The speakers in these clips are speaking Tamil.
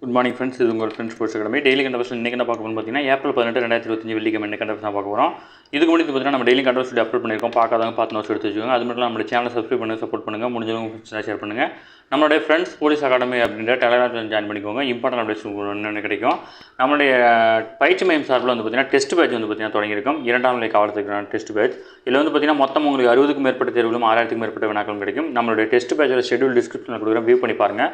Good morning friends. இது உங்கள் ஃப்ரெண்ட்ஸ் ஸ்போர்ட்ஸ் அகாடமி. டெய்லி கண்டவர்ஸ் இன்றைக்கி என்ன பார்க்க போகணும்னு பார்த்தீங்கன்னா ஏப்ரல் 18 2025 வெள்ளிக்கிழமை என்ன கண்டவர்ஸ் தான் பார்க்க போகிறோம். இதுக்கு முன்னாடி பார்த்தீங்கன்னா நம்ம டெய்லி கண்டவர்ஸ் அப்லோட் பண்ணியிருக்கோம். பார்க்காதவங்க பார்த்து நோட்ஸ் எடுத்து வச்சுக்கோங்க. அது மட்டும் இல்லாமல் நம்ம சேனலை சப்ஸ்கிரைப் பண்ணுங்கள், சப்போர்ட் பண்ணுங்கள், முடிஞ்சவங்க ஃப்ரெண்ட்ஸ்லாம் ஷேர் பண்ணுங்கள். நம்மளுடைய ஃப்ரெண்ட்ஸ் போலீஸ் அகாடமி அப்படின்ற டெலிகிராம் ஜாயின் பண்ணிக்கோங்க. இம்பார்ட்டன்ட் அப்டேட்ஸ் என்னென்ன கிடைக்கும். நம்மளுடைய பயிற்சி மையம் சார்பில் வந்து பார்த்தீங்கன்னா டெஸ்ட் பேட்ச் வந்து பார்த்தீங்கன்னா தொடங்கியிருக்கும். 2ஆம் நிலை காவலத்துக்கான டெஸ்ட் பேட்ச். இதில் வந்து பார்த்தீங்கன்னா மொத்தம் உங்களுக்கு 60க்கும் மேற்பட்ட தேர்வுகளும் 6000க்கும் மேற்பட்ட வினாக்களும் கிடைக்கும். நம்மளுடைய டெஸ்ட் பேட்சோட ஷெட்யூல் டிஸ்கிரிப்ஷனில் கொடுக்குறேன், வியூ பண்ணி பாருங்கள்.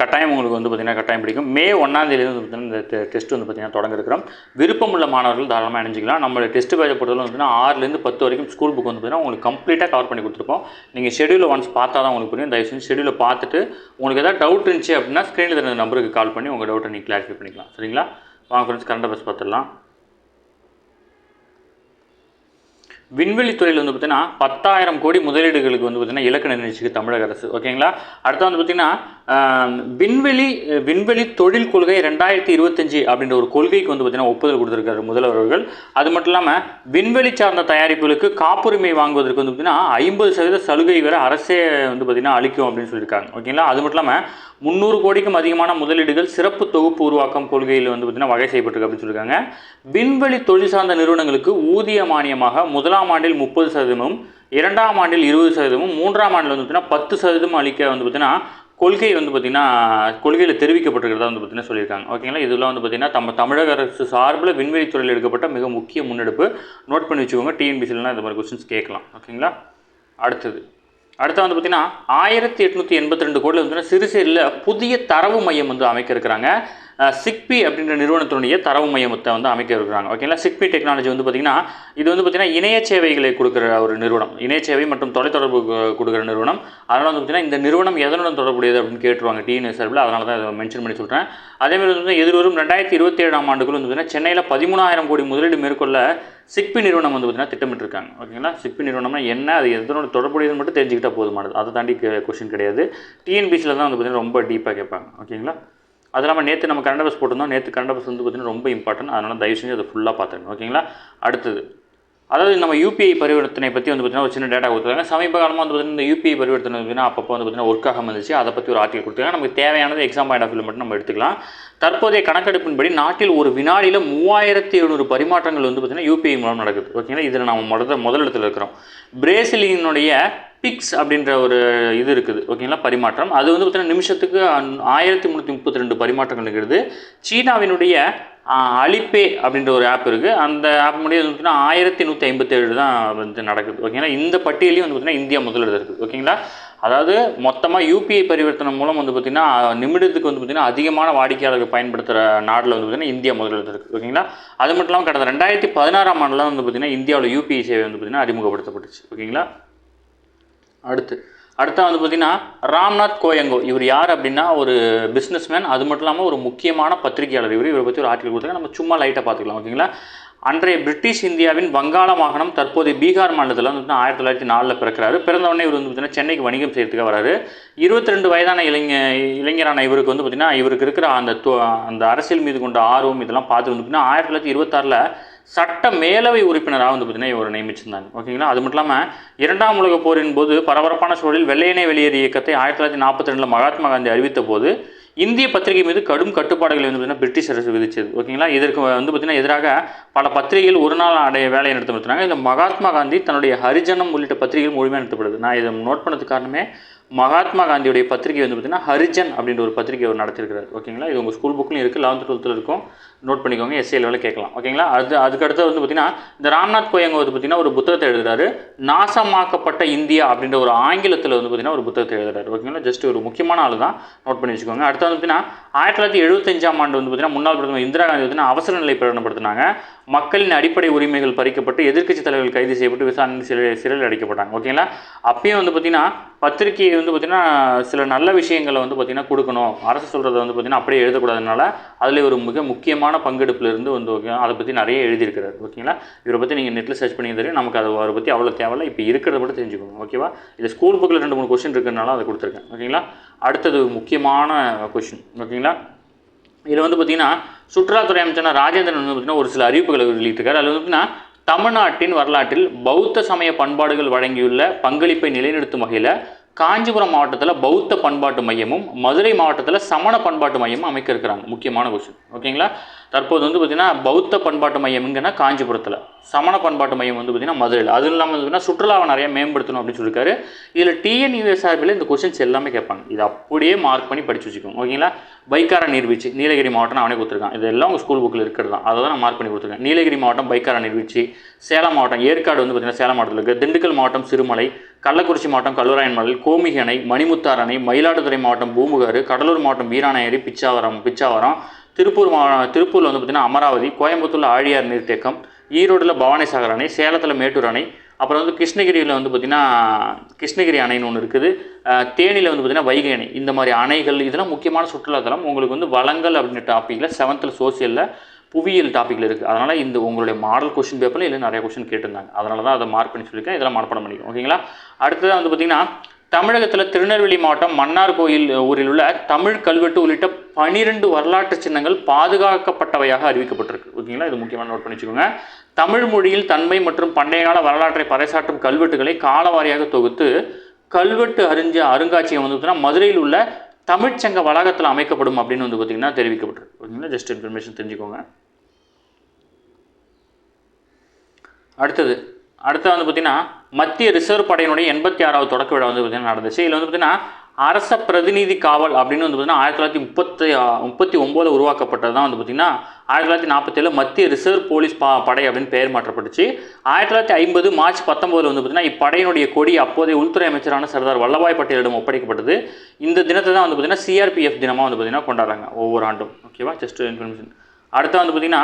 கட்டாயம் உங்களுக்கு வந்து பார்த்தீங்கன்னா கட்டாயம் பிடிக்கும். மே 1ஆம் தேதி வந்து பார்த்தீங்கன்னா இந்த டெஸ்ட் வந்து பார்த்தீங்கன்னா தொடங்க இருக்கிறோம். விருப்பம் உள்ள மாணவர்கள் தாராளமாக இணைஞ்சிக்கலாம். நம்மளுடைய டெஸ்ட் பேட்சை பொறுத்தவரை வந்து பார்த்தீங்கன்னா 6லேருந்து 10 வரைக்கும் ஸ்கூல் புக் வந்து பார்த்தீங்கன்னா உங்களுக்கு கம்ப்ளீட்டாக கவர் பண்ணி கொடுத்துருப்போம். நீங்கள் ஷெட்யூலை ஒன்ஸ் பார்த்தா தான் உங்களுக்கு புரியும். தயவு செஞ்சு ஷெட்யூலை பார்த்துட்டு உங்களுக்கு ஏதாவது டவுட் இருந்துச்சு அப்படின்னா ஸ்க்ரீனில் தெரிஞ்ச நம்பருக்கு கால் பண்ணி உங்கள் டவுட்டை நீங்கள் கிளாரிஃபை பண்ணிக்கலாம். சரிங்களா? வாங்க ஃப்ரெண்ட்ஸ், கரண்ட் அஃபேர்ஸ் பார்த்துடலாம். விண்வெளித்துறையில் வந்து பார்த்தீங்கன்னா 10,000 கோடி முதலீடுகளுக்கு வந்து பார்த்தீங்கன்னா இலக்கு நிர்ணயிச்சிருக்கு தமிழக அரசு. ஓகேங்களா? அடுத்து வந்து பார்த்தீங்கன்னா விண்வெளி தொழில் கொள்கை 2025 அப்படின்ற ஒரு கொள்கைக்கு வந்து பார்த்தீங்கன்னா ஒப்புதல் கொடுத்துருக்காரு முதல்வர்கள். அது மட்டும் இல்லாமல் விண்வெளி சார்ந்த தயாரிப்புகளுக்கு காப்புரிமை வாங்குவதற்கு வந்து பார்த்தீங்கன்னா 50% சலுகை வரை அரசே வந்து பார்த்தீங்கன்னா அளிக்கும் அப்படின்னு சொல்லியிருக்காங்க. ஓகேங்களா? அது மட்டும் இல்லாமல் 300 கோடிக்கும் அதிகமான முதலீடுகள் சிறப்பு தொகுப்பு உருவாக்கம் கொள்கையில் வந்து பார்த்தீங்கன்னா வகை செய்யப்பட்டிருக்கு அப்படின்னு சொல்லியிருக்காங்க. விண்வெளி தொழில் சார்ந்த நிறுவனங்களுக்கு ஊதிய மானியமாக 1ஆம் ஆண்டில் 30%, 2ஆம் ஆண்டில் 20%, 3ஆம் ஆண்டில் வந்து பார்த்தீங்கன்னா 10% அளிக்க வந்து பார்த்தீங்கன்னா கொள்கை வந்து பார்த்திங்கன்னா கொள்கையில் தெரிவிக்கப்பட்டிருக்கிறதா வந்து பார்த்திங்கன்னா சொல்லியிருக்காங்க. ஓகேங்களா? இதெல்லாம் வந்து பார்த்திங்கன்னா தமிழக அரசு சார்பில் விண்வெளித்துறையில் எடுக்கப்பட்ட மிக முக்கிய முன்னெடுப்பு. நோட் பண்ணி வச்சுக்கோங்க. டிஎன்பிசிலாம் இந்த மாதிரி கொஸ்டின்ஸ் கேட்கலாம். ஓகேங்களா? அடுத்து வந்து பார்த்திங்கன்னா 1882 கோடியில் வந்து சிறுசேரியில் புதிய தரவு மையம் வந்து அமைக்க இருக்கிறாங்க. சிக்பி அப்படின்ற நிறுவனத்தினுடைய தரவு மையத்தை வந்து அமைக்க இருக்கிறாங்க. ஓகேங்களா? சிக்பி டெக்னாலஜி வந்து பார்த்திங்கன்னா இது வந்து பார்த்திங்கன்னா இணைய சேவைகளை கொடுக்குற ஒரு நிறுவனம், இணைய சேவை மற்றும் தொலைத்தொடர்பு கொடுக்குற நிறுவனம். அதனால் வந்து பார்த்திங்கன்னா இந்த நிறுவனம் எதனுடன் தொடர்புடையது அப்படின்னு கேட்டுருவாங்க டிஎன்எஸ் சார்பில். அதனால தான் இதை மென்ஷன் பண்ணி சொல்கிறேன். அதேமாதிரி வந்து எதிர்வரும் 2027ஆம் ஆண்டுக்குள்ள வந்து பார்த்திங்கன்னா சென்னையில் 13,000 கோடி முதலீடு மேற்கொள்ள சிக்பி நிறுவனம் வந்து பார்த்திங்கன்னா திட்டமிட்டிருக்காங்க. ஓகேங்களா? சிக்பி நிறுவனம்னா என்ன, அது எதனோட தொடர்புடையதுன்னு மட்டும் தெரிஞ்சுக்கிட்டால் போதுமானது. அதை தாண்டி கொஸ்டின் கிடையாது. டிஎன்பிசியில் தான் வந்து பார்த்திங்கன்னா ரொம்ப டீப்பாக கேட்பாங்க. ஓகேங்களா? அது இல்லாமல் நேற்று நம்ம கரண்ட் அஃபேர்ஸ் போட்டிருந்தோம். நேற்று கரண்ட் அஃபேர்ஸ் வந்து பார்த்திங்கன்னா ரொம்ப இம்பார்ட்டன்ட். அதனால் தயவு செஞ்சு அதை ஃபுல்லாக பார்த்துருங்க. ஓகேங்களா? அடுத்தது அதாவது நம்ம யூபிஐ பரிவர்த்தனை பற்றி வந்து பார்த்திங்கன்னா ஒரு சின்ன டேட்டா கொடுத்துருக்காங்க. சமீப காலமாக வந்து பார்த்திங்கன்னா இந்த யூபிஐ பரிவர்த்தனை பார்த்திங்கன்னா அப்பப்போ வந்து பார்த்திங்கன்னா ஒர்க் ஆகாமல் இருந்துச்சு. அதை பற்றி ஒரு ஆர்டிகல் கொடுத்துருக்காங்க. நமக்கு தேவையானது எக்ஸாம் பாயிண்ட் ஆஃப் வியூ மட்டும் நம்ம எடுத்துக்கலாம். தற்போதைய கணக்கெடுப்பின்படி நாட்டில் ஒரு வினாடியில் 3700 பரிமாற்றங்கள் வந்து பார்த்திங்கன்னா யூபிஐ மூலம் நடக்குது. ஓகேங்களா? இதில் நம்ம முதலிடத்தில் இருக்கிறோம். பிரேசிலினுடைய பிக்ஸ் அப்படின்ற ஒரு இது இருக்குது. ஓகேங்களா? பரிமாற்றம் அது வந்து பார்த்திங்கன்னா நிமிஷத்துக்கு 1332 பரிமாற்றங்கள் இருக்கிறது. சீனாவினுடைய அலிபே அப்படின்ற ஒரு ஆப் இருக்குது. அந்த ஆப் முடியாது வந்து பார்த்திங்கன்னா 1157 தான் வந்து நடக்குது. ஓகேங்களா? இந்த பட்டியலையும் வந்து பார்த்திங்கன்னா இந்தியா முதலிடத்தில் இருக்குது. ஓகேங்களா? அதாவது மொத்தமாக யூபிஐ பரிவர்த்தனை மூலம் வந்து பார்த்திங்கன்னா நிமிடத்துக்கு வந்து பார்த்திங்கன்னா அதிகமான வாடிக்கையாளர்கள் பயன்படுத்துகிற நாட்டில் வந்து பார்த்திங்கன்னா இந்தியா முதலிடத்தில் இருக்குது. ஓகேங்களா? அது மட்டும் இல்லாமல் கடந்த 2016ஆம் ஆண்டில் வந்து பார்த்திங்கன்னா இந்தியாவில் யூபிஐ சேவை வந்து பார்த்திங்கன்னா அறிமுகப்படுத்தப்பட்டுச்சு. ஓகேங்களா? அடுத்து வந்து பார்த்திங்கன்னா ராம்நாத் கோயங்கோ. இவர் யார் அப்படின்னா ஒரு பிஸ்னஸ்மேன். அது மட்டும் இல்லாமல் ஒரு முக்கியமான பத்திரிகையாளர். இவரை பற்றி ஒரு ஆர்டிகல் கொடுத்தாங்க. நம்ம சும்மா லைட்டாக பார்த்துக்கலாம். ஓகேங்களா? அன்றைய பிரிட்டிஷ் இந்தியாவின் வங்காள மாகாணம் தற்போதைய பீகார் மாநிலத்தில் வந்து 1904 பிறக்கிறாரு. பிறந்தவொடனே இவர் வந்து பார்த்திங்கன்னா சென்னைக்கு வணிகம் செய்யறதுக்காக வராரு. 22 வயதான இளைஞரான இவருக்கு வந்து பார்த்திங்கன்னா இவருக்கு இருக்கிற அந்த அரசியல் மீது கொண்ட ஆர்வம் இதெல்லாம் பார்த்து வந்து பார்த்திங்கன்னா 1926 சட்ட மேலவை உறுப்பினராக வந்து பார்த்திங்கன்னா இவர் நியமிச்சிருந்தாங்க. ஓகேங்களா? அது மட்டும் இல்லாமல் 2ஆம் உலகப் போரின் போது பரபரப்பான சூழலில் வெள்ளையனே வெளியேறு இயக்கத்தை 1942 மகாத்மா காந்தி அறிவித்த போது இந்திய பத்திரிகை மீது கடும் கட்டுப்பாடுகளை வந்து பார்த்திங்கன்னா பிரிட்டிஷ் அரசு விதிச்சது. ஓகேங்களா? இதற்கு வந்து பார்த்திங்கன்னா எதிராக பல பத்திரிகைகள் ஒரு நாள் வேலையை நிறுத்தினாங்க. இந்த மகாத்மா காந்தி தன்னுடைய ஹரிஜனம் உள்ளிட்ட பத்திரிகைகள் முழுமையாக நிறுத்தப்படுது. நான் இதை நோட் பண்ணதுக்கு காரணமே மகாத்மா காந்தியுடைய பத்திரிகை வந்து பார்த்திங்கன்னா ஹரிஜன் அப்படின்ற ஒரு பத்திரிகை அவர் நடத்திருக்கிறார். ஓகேங்களா? இது உங்கள் ஸ்கூல் புக்லையும் இருக்குது, 11th 12th இருக்கும். நோட் பண்ணிக்கோங்க. எஸ்ஏ லெவலில் கேட்கலாம். ஓகேங்களா? அதுக்கடுத்து வந்து பார்த்திங்கன்னா இந்த ராம்நாத் கோயங்கோ வந்து பார்த்திங்கன்னா ஒரு புத்தகத்தை எழுதுறாரு. நாசமாக்கப்பட்ட இந்தியா அப்படின்ற ஒரு ஆங்கிலத்தில் வந்து பார்த்திங்கன்னா ஒரு புத்தகத்தை எழுதுறாரு. ஓகேங்களா? ஜஸ்ட் ஒரு முக்கியமான ஆள் தான், நோட் பண்ணி வச்சுக்கோங்க. அடுத்து வந்து பார்த்திங்கன்னா 1975ஆம் ஆண்டு வந்து பார்த்திங்கன்னா முன்னாள் பிரதமர் இந்திரா காந்தி வந்து அவசர நிலை பிரகடனப்படுத்தினாங்க. மக்களின் அடிப்படை உரிமைகள் பறிக்கப்பட்டு எதிர்க்கட்சி தலைவர்கள் கைது செய்யப்பட்டு விசாரணை சிறையில் அடைக்கப்பட்டாங்க. ஓகேங்களா? அப்பயும் வந்து பார்த்திங்கன்னா பத்திரிகையை வந்து பார்த்திங்கன்னா சில நல்ல விஷயங்களை வந்து பார்த்திங்கன்னா கொடுக்கணும். அரசு சொல்கிறத வந்து பார்த்திங்கன்னா அப்படியே எழுதக்கூடாதுனால அதில் ஒரு மிக முக்கியமான பங்கெடுப்புலேருந்து வந்து அதை பற்றி நிறைய எழுதியிருக்கிறார். ஓகேங்களா? இவரை பற்றி நீங்கள் நெட்டில் சர்ச் பண்ணி தெரியும். நமக்கு அவரை பற்றி அவ்வளோ தேவையில்லை. இப்போ இருக்கிறத மட்டும் தெரிஞ்சுக்கோங்க. ஓகேவா? இது ஸ்கூல் புக்கில் 2-3 கொஸ்டின் இருக்கிறதுனால அதை கொடுத்துருக்கேன். ஓகேங்களா? அடுத்தது முக்கியமான கொஸ்டின். ஓகேங்களா? இதில் வந்து பார்த்திங்கன்னா சுற்றுலாத்துறை அமைச்சர் ராஜேந்திரன் வந்து பார்த்திங்கன்னா ஒரு சில அறிவிப்புகளை வெளியிட்டிருக்காரு. அதில் வந்து பார்த்திங்கன்னா தமிழ்நாட்டின் வரலாற்றில் பௌத்த சமய பண்பாடுகள் வழங்கியுள்ள பங்களிப்பை நிலைநிறுத்தும் வகையில் காஞ்சிபுரம் மாவட்டத்தில் பௌத்த பண்பாட்டு மையமும் மதுரை மாவட்டத்தில் சமண பண்பாட்டு மையமும் அமைக்க இருக்கிறாங்க. முக்கியமான கொஸ்டின். ஓகேங்களா. தற்போது வந்து பார்த்திங்கன்னா பௌத்த பண்பாட்டு மையம் எங்கன்னா காஞ்சிபுரத்தில், சமண பண்பாட்டு மையம் வந்து பார்த்திங்கன்னா மதுரையில். அதுவும் இல்லாமல் வந்து பார்த்திங்கன்னா சுற்றுலாவை நிறைய மேம்படுத்தணும் அப்படின்னு சொல்லியிருக்காரு. இதில் டிஎன்யூஎஸ்ஆர்பியில் இந்த கொஸ்டின்ஸ் எல்லாமே கேட்பாங்க. இது அப்படியே மார்க் பண்ணி படித்து வச்சுக்கோங்க. ஓகேங்களா. பைக்காரா நீர்வீழ்ச்சி நீலகிரி மாவட்டம் அவனே கொடுத்துருக்கான். இதெல்லாம் உங்கள் ஸ்கூல் புக்கில் இருக்கிறது தான், அதை தான் நான் மார்க் பண்ணி கொடுத்துருக்கேன். நீலகிரி மாவட்டம் பைக்காரா நீர்வீழ்ச்சி, சேலம் மாவட்டம் ஏற்காடு வந்து பார்த்திங்கன்னா சேலம் மாவட்டத்தில் இருக்குது, திண்டுக்கல் மாவட்டம் சிறுமலை, கள்ளக்குறிச்சி மாவட்டம் கல்வராயன் மலை, கோமிகை அணை, மணிமுத்தாறு அணை, மயிலாடுதுறை மாவட்டம் பூம்புகார், கடலூர் மாவட்டம் வீராணை ஏரி, பிச்சாவரம், திருப்பூரில் வந்து பார்த்திங்கன்னா அமராவதி, கோயம்புத்தூரில் ஆழியார் நீர்த்தேக்கம், ஈரோடில் பவானிசாகர் அணை, சேலத்தில் மேட்டூர் அணை, அப்புறம் வந்து கிருஷ்ணகிரியில் வந்து பார்த்திங்கன்னா கிருஷ்ணகிரி அணைன்னு ஒன்று இருக்குது, தேனியில் வந்து பார்த்திங்கன்னா வைகை அணை. இந்த மாதிரி அணைகள் இதெல்லாம் முக்கியமான சுற்றுலாத்தலம். உங்களுக்கு வந்து வளங்கள் அப்படின்ற டாப்பிக்கில் 7th சோசியலில் புவியியல் டாப்பிக்கில் இருக்குது. அதனால் இந்த உங்களுடைய மாடல் கொஸ்டின் பேப்பரில் இல்லை நிறைய கொஸ்டின் கேட்டிருந்தாங்க. அதனால தான் அதை மார்க் பண்ணி சொல்லியிருக்கேன். இதெல்லாம் மனப்பாடம் பண்ணிக்கும். ஓகேங்களா. அடுத்ததாக வந்து பார்த்திங்கன்னா தமிழகத்தில் திருநெல்வேலி மாவட்டம் மன்னார்கோயில் ஊரில் உள்ள தமிழ் கல்வெட்டு உள்ளிட்ட 12 வரலாற்று சின்னங்கள் பாதுகாக்கப்பட்டவையாக அறிவிக்கப்பட்டிருக்கு. ஓகேங்களா. இது முக்கியமான நோட் பண்ணி வச்சுக்கோங்க. தமிழ் மொழியில் தன்மை மற்றும் பண்டைய கால வரலாற்றை பறைசாற்றும் கல்வெட்டுகளை காலவாரியாக தொகுத்து கல்வெட்டு அருங்காட்சியகம் வந்து பார்த்தீங்கன்னா மதுரையில் உள்ள தமிழ்ச்சங்க வளாகத்தில் அமைக்கப்படும் அப்படின்னு வந்து பார்த்தீங்கன்னா தெரிவிக்கப்பட்டிருக்கு. ஓகேங்களா. ஜஸ்ட் இன்ஃபர்மேஷன் தெரிஞ்சுக்கோங்க. அடுத்து வந்து பார்த்தீங்கன்னா மத்திய ரிசர்வ் படையினுடைய 86வது தொடக்க விழா வந்து பார்த்தீங்கன்னா நடந்துச்சு. இதில் வந்து பார்த்தீங்கன்னா அரச பிரதிநிதி காவல் அப்படின்னு வந்து பார்த்தீங்கன்னா 1939 உருவாக்கப்பட்டது தான் வந்து பார்த்தீங்கன்னா 1947 மத்திய ரிசர்வ் போலீஸ் படை அப்படின்னு பெயர் மாற்றப்பட்டுச்சு. 1950 மார்ச் 19 வந்து பார்த்தீங்கன்னா இப்படையினுடைய கொடி அப்போதைய உள்துறை அமைச்சரான சர்தார் வல்லபாய் பட்டேலிடம் ஒப்படைக்கப்பட்டது. இந்த தினத்தை தான் வந்து பார்த்தீங்கன்னா சிஆர்பிஎஃப் தினமாக வந்து பார்த்தீங்கன்னா கொண்டாடுறாங்க ஒவ்வொரு ஆண்டும். ஓகேவா. Just information. அடுத்து வந்து பார்த்தீங்கன்னா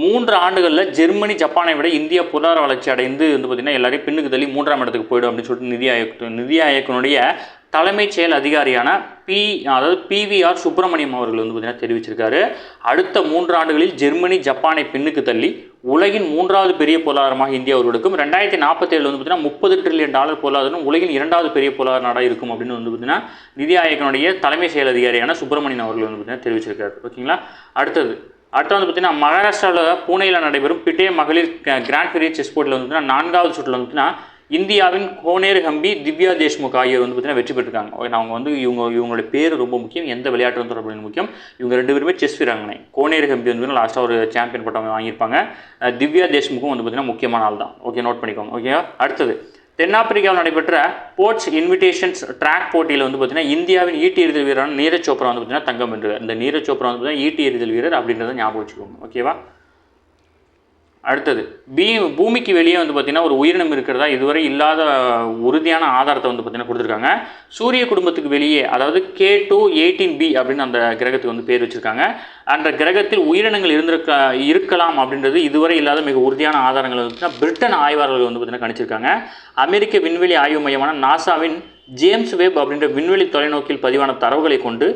3 ஆண்டுகளில் ஜெர்மனி ஜப்பானை விட இந்தியா பொருளாதார வளர்ச்சி அடைந்து வந்து பார்த்திங்கன்னா எல்லாரையும் பின்னுக்கு தள்ளி 3ஆம் இடத்துக்கு போய்டும் அப்படின்னு சொல்லிட்டு நிதி ஆயோக்கினுடைய தலைமைச் செயல் அதிகாரியான PVR சுப்பிரமணியம் அவர்கள் வந்து பார்த்திங்கன்னா தெரிவிச்சிருக்காரு. அடுத்த 3 ஆண்டுகளில் ஜெர்மனி ஜப்பானை பின்னுக்கு தள்ளி உலகின் 3வது பெரிய பொருளாதாரமாக இந்தியா உருவெடுக்கும். 2047 வந்து பார்த்திங்கன்னா $30 ட்ரில்லியன் பொருளாதாரம் உலகின் 2வது பெரிய பொருளாதார நாடாக இருக்கும் அப்படின்னு வந்து பார்த்திங்கன்னா நிதி ஆயோக்கினுடைய தலைமை செயல் அதிகாரியான சுப்பிரமணியன் அவர்கள் வந்து பார்த்திங்கன்னா தெரிவிச்சிருக்காரு. ஓகேங்களா. அடுத்து வந்து பார்த்திங்கன்னா மகாராஷ்டிராவில் பூனேயில் நடைபெறும் பிட்டே மகளிர் கிராண்ட் பிரீ செஸ் போர்ட்டில் வந்து பார்த்திங்கன்னா 4வது சுற்றில் வந்து பார்த்திங்கன்னா இந்தியாவின் கோனேர் ஹம்பி, திவ்யா தேஷ்முக் ஆகியோர் வந்து பார்த்திங்கன்னா வெற்றி பெற்றிருக்காங்க. அவங்க வந்து இவங்களுடைய பேர் ரொம்ப முக்கியம், எந்த விளையாட்டு வந்து தொடர்பு முக்கியம். இவங்க 2 பேருமே செஸ் வீராங்கனை. கோனேர் ஹம்பி வந்து லாஸ்ட்டாக ஒரு சாம்பியன் பட்டம் வாங்கியிருப்பாங்க. திவ்யா தேஷ்முக்கும் வந்து பார்த்திங்கன்னா முக்கியமான ஆள் தான். ஓகே, நோட் பண்ணிக்கோங்க. ஓகேவா. அடுத்தது தென்னாப்பிரிக்காவில் நடைபெற்ற போர்ட்ஸ் இன்விடேஷன்ஸ் ட்ராக் போட்டியில் வந்து பார்த்திங்கன்னா இந்தியாவின் ஈட்டி எறிதல் வீரரான நீரஜ் சோப்ரா வந்து பார்த்திங்கன்னா தங்கம் வென்றார். இந்த நீரஜ் சோப்ரா வந்து பார்த்திங்கன்னா ஈட்டி எறிதல் வீரர் அப்படின்றத ஞாபகம் வச்சுக்கோங்க. ஓகேவா. அடுத்தது பூமிக்கு வெளியே வந்து பார்த்திங்கன்னா ஒரு உயிரினம் இருக்கிறதா இதுவரை இல்லாத உறுதியான ஆதாரத்தை வந்து பார்த்திங்கன்னா கொடுத்துருக்காங்க. சூரிய குடும்பத்துக்கு வெளியே, அதாவது K2-18b அப்படின்னு அந்த கிரகத்துக்கு வந்து பேர் வச்சுருக்காங்க. அந்த கிரகத்தில் உயிரினங்கள் இருக்கலாம் அப்படின்றது இதுவரை இல்லாத மிக உறுதியான ஆதாரங்கள் வந்து பிரிட்டன் ஆய்வாளர்கள் வந்து பார்த்திங்கன்னா கணிச்சிருக்காங்க. அமெரிக்க விண்வெளி ஆய்வு மையமான நாசாவின் ஜேம்ஸ் வெப் அப்படின்ற விண்வெளி தொலைநோக்கில் பதிவான தரவுகளை கொண்டு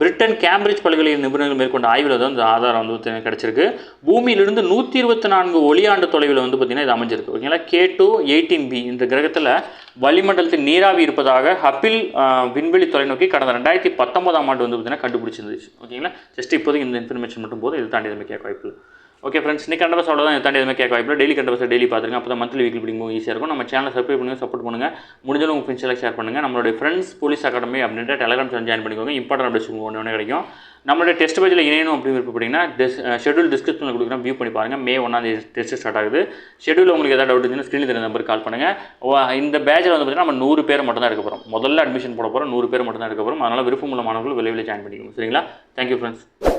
பிரிட்டன் கேம்பிரிட்ஜ் பல்கலைக்கழக நிபுணர்கள் மேற்கொண்ட ஆய்வில் தான் இந்த ஆதாரம் வந்து கிடச்சிருக்கு. பூமியிலிருந்து 124 ஒளியாண்டு தொலைவில் வந்து பார்த்திங்கன்னா இது அமைஞ்சிருக்கு. ஓகேங்களா. K2-18b இந்த கிரகத்தில் வளிமண்டலத்தில் நீராவி இருப்பதாக ஹப்பிள் விண்வெளி தொலைநோக்கி கடந்த 2019ஆம் ஆண்டு வந்து பார்த்திங்கன்னா கண்டுபிடிச்சிருந்துச்சு. ஓகேங்களா. ஜஸ்ட் இப்போதைக்கு இந்த இன்ஃபர்மேஷன் மட்டும் போதும். இது தாண்டி எதுவுமே கேட்க வாய்ப்பு இல்லை. ஓகே ஃப்ரெண்ட்ஸ், இன்னைக்கு கண்டபஸ் அவ்வளோதான். தாண்டி எதுவுமே கேட்க வாய்ப்பு இல்லை. டெய்லி கண்டபஸ் டெய்லி பார்த்துருங்க. அப்போ தான் மந்த்லி வீக்லி படிக்கும் ஈஸியாக இருக்கும். நம்ம சேனலை சப்ஸ்கிரைப் பண்ணுங்கள், சப்போர்ட் பண்ணுங்கள். முடிஞ்சாலும் உங்கள் ஃப்ரெண்ட்ஸ் எல்லாம் ஷேர் பண்ணுங்கள். நம்மளுடைய ஃப்ரெண்ட்ஸ் போலீஸ் அகாடமி அப்படின்ற டெலிகிராம் சேனல் ஜாயின் பண்ணிக்கோங்க. இம்பார்ட்டன்ட் அப்டேட்ஸ் ஒன்று கிடைக்கும். நம்மளுடைய டெஸ்ட் பேஜில் இணையணும் அப்படின்னு விருப்பப்பட்டீங்கன்னா ஷெட்யூல் டிஸ்கிரிப்ஷனில் கொடுக்குறேன், வியூ பண்ணி பாருங்கள். May 1 டெஸ்ட் ஸ்டார்ட் ஆகுது. ஷெட்யூல் உங்களுக்கு ஏதாவது டவுட் இருந்துச்சுன்னா ஸ்க்ரீனில் தெரிஞ்ச நம்பருக்கு கால் பண்ணுங்கள். இந்த பேட்சில் வந்து பார்த்திங்கன்னா நம்ம 100 பேர் மட்டும் தான் எடுக்க போகிறோம். முதல்ல அட்மிஷன் போட போகிறோம். 100 பேர் மட்டும் தான் எடுக்க போகிறோம். அதனால் விருப்பமுள்ள மாணவர்கள் விரைவில் ஜாயின் பண்ணிக்கோங்க. சரிங்களா. Thank you friends.